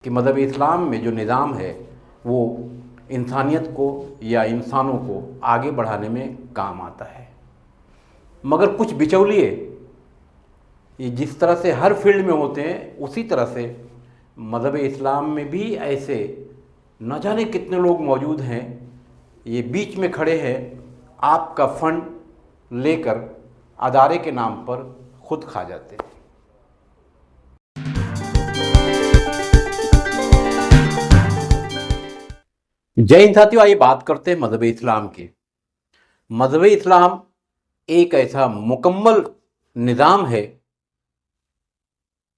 कि मज़हब इस्लाम में जो निज़ाम है वो इंसानियत को या इंसानों को आगे बढ़ाने में काम आता है। मगर कुछ बिचौलिए ये जिस तरह से हर फील्ड में होते हैं उसी तरह से मज़हब इस्लाम में भी ऐसे न जाने कितने लोग मौजूद हैं, ये बीच में खड़े हैं, आपका फंड लेकर अदारे के नाम पर खुद खा जाते हैं। जय हिंद साथियों, आइए बात करते हैं मज़हब इस्लाम की। मज़हब इस्लाम एक ऐसा मुकम्मल निज़ाम है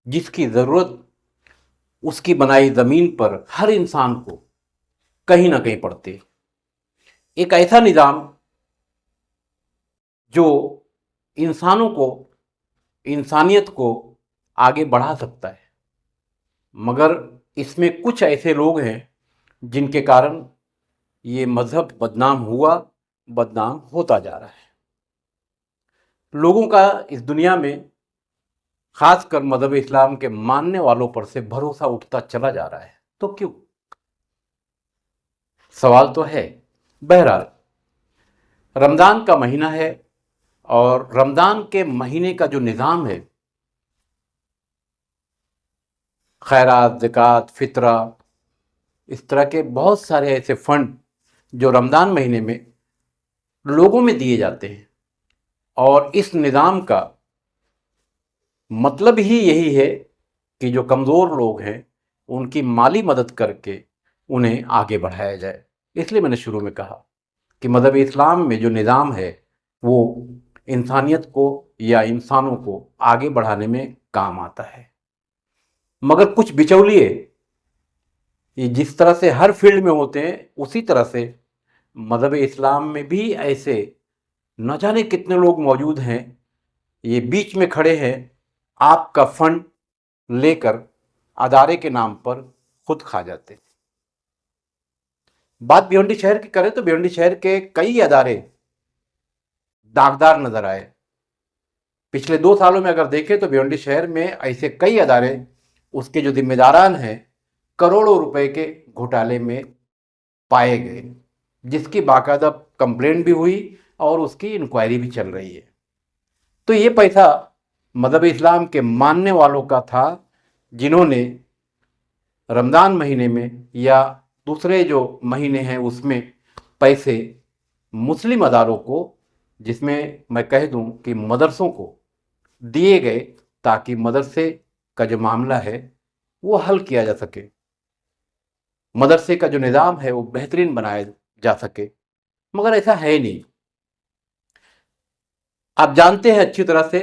जिसकी ज़रूरत उसकी बनाई ज़मीन पर हर इंसान को कहीं ना कहीं पड़ती है। एक ऐसा निज़ाम जो इंसानों को, इंसानियत को आगे बढ़ा सकता है, मगर इसमें कुछ ऐसे लोग हैं जिनके कारण ये मज़हब बदनाम होता जा रहा है। लोगों का इस दुनिया में, खासकर मज़हब इस्लाम के मानने वालों पर से भरोसा उठता चला जा रहा है। तो क्यों? सवाल तो है। बहरहाल, रमज़ान का महीना है और रमज़ान के महीने का जो निज़ाम है, खैरात, ज़कात, फितरा, इस तरह के बहुत सारे ऐसे फंड जो रमज़ान महीने में लोगों में दिए जाते हैं, और इस निज़ाम का मतलब ही यही है कि जो कमज़ोर लोग हैं उनकी माली मदद करके उन्हें आगे बढ़ाया जाए। इसलिए मैंने शुरू में कहा कि मज़हब इस्लाम में जो निज़ाम है वो इंसानियत को या इंसानों को आगे बढ़ाने में काम आता है। मगर कुछ बिचौलिए ये जिस तरह से हर फील्ड में होते हैं उसी तरह से मज़हब इस्लाम में भी ऐसे न जाने कितने लोग मौजूद हैं, ये बीच में खड़े हैं, आपका फंड लेकर अदारे के नाम पर खुद खा जाते हैं। बात भिवंडी शहर की करें तो भिवंडी शहर के कई अदारे दागदार नजर आए। पिछले 2 सालों में अगर देखें तो भिवंडी शहर में ऐसे कई अदारे, उसके जो जिम्मेदारान हैं, करोड़ों रुपए के घोटाले में पाए गए, जिसकी बाकायदा कंप्लेंट भी हुई और उसकी इंक्वायरी भी चल रही है। तो ये पैसा मज़हब इस्लाम के मानने वालों का था, जिन्होंने रमज़ान महीने में या दूसरे जो महीने हैं उसमें पैसे मुस्लिम अदारों को, जिसमें मैं कह दूं कि मदरसों को दिए गए, ताकि मदरसे का जो मामला है वो हल किया जा सके, मदरसे का जो निज़ाम है वो बेहतरीन बनाया जा सके। मगर ऐसा है नहीं। आप जानते हैं अच्छी तरह से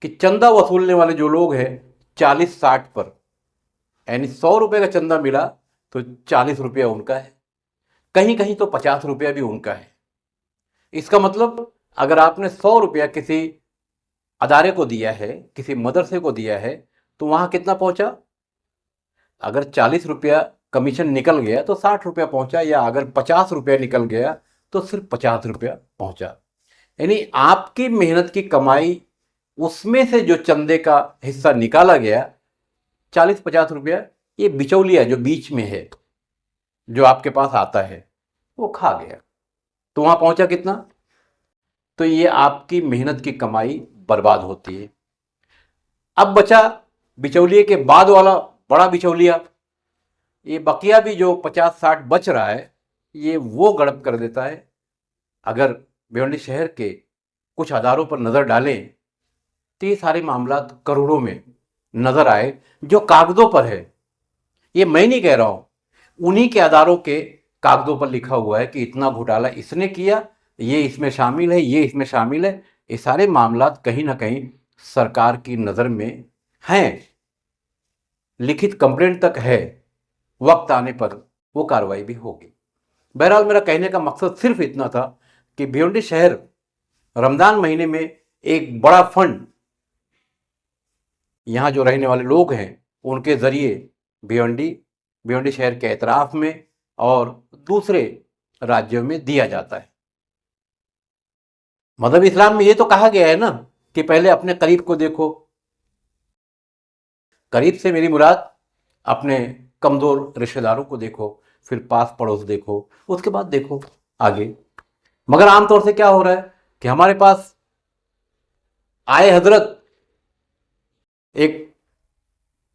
कि चंदा वसूलने वाले जो लोग हैं 40-60 पर, यानी 100 रुपये का चंदा मिला तो 40 रुपया उनका है, कहीं कहीं तो 50 रुपया भी उनका है। इसका मतलब अगर आपने 100 रुपया किसी अदारे को दिया है, किसी मदरसे को दिया है, तो वहाँ कितना पहुँचा? अगर 40 रुपया कमीशन निकल गया तो 60 रुपया पहुँचा, या अगर 50 रुपया निकल गया तो सिर्फ 50 रुपया पहुँचा। यानी आपकी मेहनत की कमाई, उसमें से जो चंदे का हिस्सा निकाला गया 40-50 रुपया, ये बिचौलिया जो बीच में है, जो आपके पास आता है, वो खा गया। तो वहाँ पहुँचा कितना? तो ये आपकी मेहनत की कमाई बर्बाद होती है। अब बचा बिचौलिए के बाद वाला बड़ा बिचौलिया, ये बकिया भी जो 50-60 बच रहा है, ये वो गड़प कर देता है। अगर भिवंडी शहर के कुछ अदारों पर नज़र डालें तो ये सारे मामला करोड़ों में नज़र आए, जो कागज़ों पर है। ये मैं नहीं कह रहा हूँ, उन्हीं के अदारों के कागज़ों पर लिखा हुआ है कि इतना घोटाला इसने किया, ये इसमें शामिल है, ये इसमें शामिल है। ये सारे मामला कहीं ना कहीं सरकार की नज़र में हैं, लिखित कंप्लेंट तक है, वक्त आने पर वो कार्रवाई भी होगी। बहरहाल, मेरा कहने का मकसद सिर्फ इतना था कि भिवंडी शहर रमज़ान महीने में एक बड़ा फंड, यहाँ जो रहने वाले लोग हैं उनके ज़रिए भिवंडी शहर के एतराफ़ में और दूसरे राज्यों में दिया जाता है। मज़हब इस्लाम में ये तो कहा गया है ना कि पहले अपने करीब को देखो। करीब से मेरी मुराद अपने कमज़ोर रिश्तेदारों को देखो, फिर पास पड़ोस देखो, उसके बाद देखो आगे। मगर आमतौर से क्या हो रहा है कि हमारे पास आए हजरत एक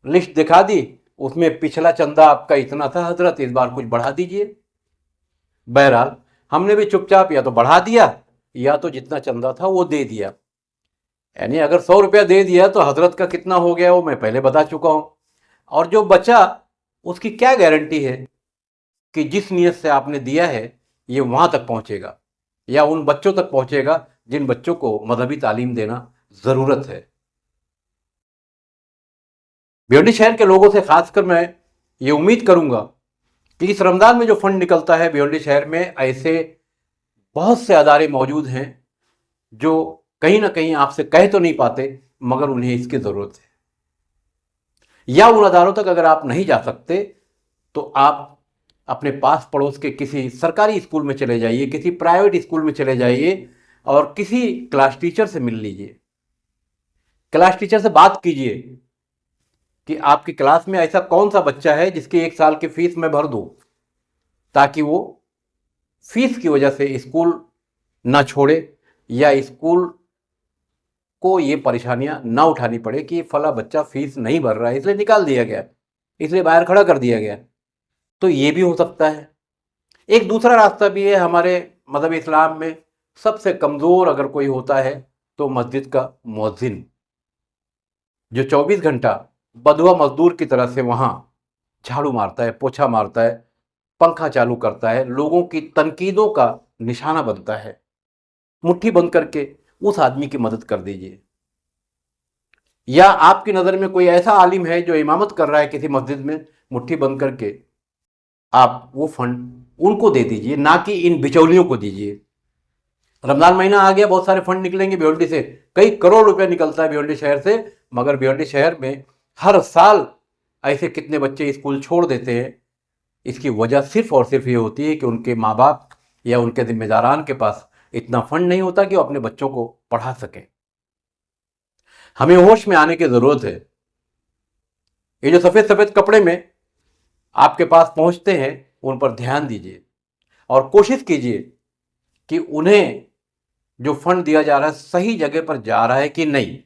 लिस्ट दिखा दी, उसमें पिछला चंदा आपका इतना था हजरत, इस बार कुछ बढ़ा दीजिए। बहरहाल हमने भी चुपचाप या तो बढ़ा दिया या तो जितना चंदा था वो दे दिया। यानी अगर 100 रुपया दे दिया तो हजरत का कितना हो गया वो मैं पहले बता चुका हूं। और जो बचा उसकी क्या गारंटी है कि जिस नीयत से आपने दिया है ये वहां तक पहुंचेगा या उन बच्चों तक पहुंचेगा जिन बच्चों को मजहबी तालीम देना जरूरत है। भिवंडी शहर के लोगों से खासकर मैं ये उम्मीद करूंगा कि इस रमजान में जो फंड निकलता है भिवंडी शहर में ऐसे बहुत से अदारे मौजूद हैं जो कहीं ना कहीं आपसे कह तो नहीं पाते मगर उन्हें इसकी ज़रूरत है। या उन अदारों तक अगर आप नहीं जा सकते तो आप अपने पास पड़ोस के किसी सरकारी स्कूल में चले जाइए, किसी प्राइवेट स्कूल में चले जाइए और किसी क्लास टीचर से मिल लीजिए। क्लास टीचर से बात कीजिए कि आपकी क्लास में ऐसा कौन सा बच्चा है जिसकी 1 साल की फीस मैं भर दूं, ताकि वो फीस की वजह से स्कूल ना छोड़े या स्कूल को ये परेशानियां ना उठानी पड़े कि फला बच्चा फीस नहीं भर रहा है इसलिए निकाल दिया गया, इसलिए बाहर खड़ा कर दिया गया। तो ये भी हो सकता है। एक दूसरा रास्ता भी है हमारे मज़हब इस्लाम में, सबसे कमज़ोर अगर कोई होता है तो मस्जिद का मुअज्जिन, जो 24 घंटा बधुआ मजदूर की तरह से वहाँ झाड़ू मारता है, पोछा मारता है, पंखा चालू करता है, लोगों की तनकीदों का निशाना बनता है। मुट्ठी बंद करके उस आदमी की मदद कर दीजिए। या आपकी नज़र में कोई ऐसा आलिम है जो इमामत कर रहा है किसी मस्जिद में, मुट्ठी बंद करके आप वो फंड उनको दे दीजिए, ना कि इन बिचौलियों को दीजिए। रमजान महीना आ गया, बहुत सारे फंड निकलेंगे भिवंडी से, कई करोड़ रुपया निकलता है भिवंडी शहर से, मगर भिवंडी शहर में हर साल ऐसे कितने बच्चे स्कूल छोड़ देते हैं। इसकी वजह सिर्फ और सिर्फ ये होती है कि उनके माँ बाप या उनके जिम्मेदारान के पास इतना फंड नहीं होता कि वो अपने बच्चों को पढ़ा सकें। हमें होश में आने की ज़रूरत है। ये जो सफ़ेद सफ़ेद कपड़े में आपके पास पहुंचते हैं उन पर ध्यान दीजिए और कोशिश कीजिए कि उन्हें जो फंड दिया जा रहा है सही जगह पर जा रहा है कि नहीं।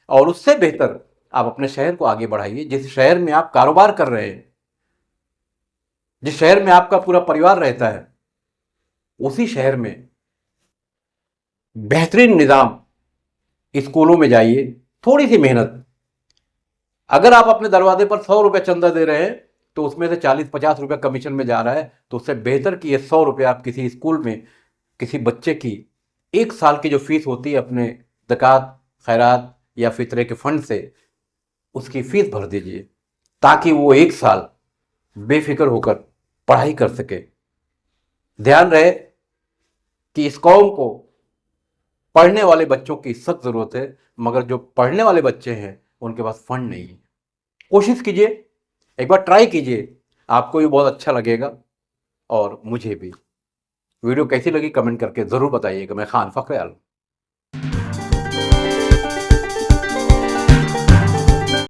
और उससे बेहतर आप अपने शहर को आगे बढ़ाइए। जिस शहर में आप कारोबार कर रहे हैं, जिस शहर में आपका पूरा परिवार रहता है, उसी शहर में बेहतरीन निज़ाम स्कूलों में जाइए। थोड़ी सी मेहनत, अगर आप अपने दरवाजे पर 100 रुपये चंदा दे रहे हैं तो उसमें से 40-50 रुपये कमीशन में जा रहा है, तो उससे बेहतर कि ये 100 रुपये आप किसी स्कूल में किसी बच्चे की 1 साल की जो फीस होती है अपने ज़कात, खैरात या फितरे के फंड से उसकी फीस भर दीजिए, ताकि वो 1 साल बेफिक्र होकर पढ़ाई कर सके। ध्यान रहे कि इस कौम को पढ़ने वाले बच्चों की सख्त ज़रूरत है, मगर जो पढ़ने वाले बच्चे हैं उनके पास फंड नहीं है। कोशिश कीजिए, एक बार ट्राई कीजिए, आपको भी बहुत अच्छा लगेगा और मुझे भी। वीडियो कैसी लगी कमेंट करके ज़रूर बताइएगा। मैं खान फ़ख्र आलम।